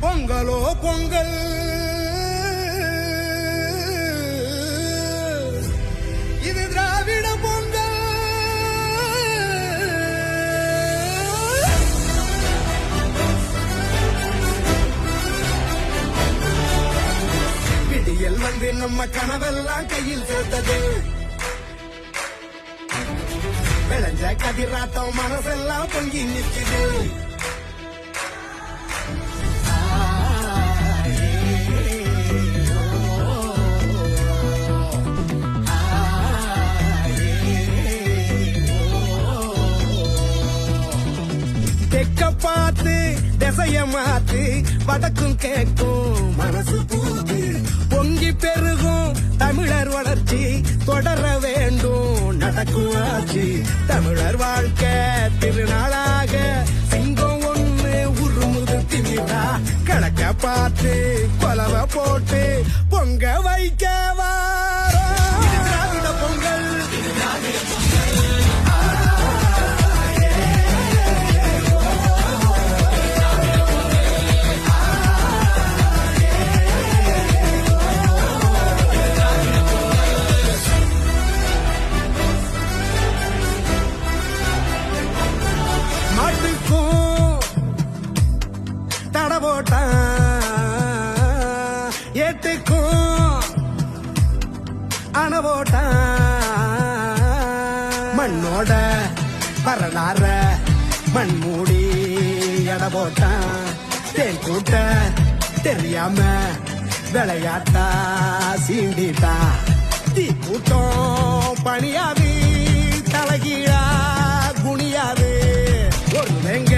பொங்கலோ பொங்கல் இது திராவிட பொங்கல். விடியல் வந்து நம்ம கனவெல்லாம் கையில் சேர்த்தது. விளைஞ்ச கதிராட்டம் மனசெல்லாம் பொங்கி நிற்குது. தெக்க பார்த்து திசைய மாத்து வடக்கும் கேட்கும் மனசு பூத்து பொங்கி பெருகும் தமிழர் வளர்ச்சி தொடர வேண்டும் நடக்கும் ஆட்சி. தமிழர் வாழ்க்கை திருநாளாக சிங்கம் ஒண்ணு உருமுது திமிரா கணக்க பார்த்து கொலவை போட்டு பொங்க வைக்க திராவிட பொங்கல். ஏட்டுக்கும் அணவோட்டா மண்ணோட வரலாற மண் மூடி எட போட்டான். தேன் கூட்ட தெரியாம விளையாட்டா சீண்டிட்டா. தீ கூட்டம் பணியாது தலைகீழா குனியாது. ஒரு வெங்க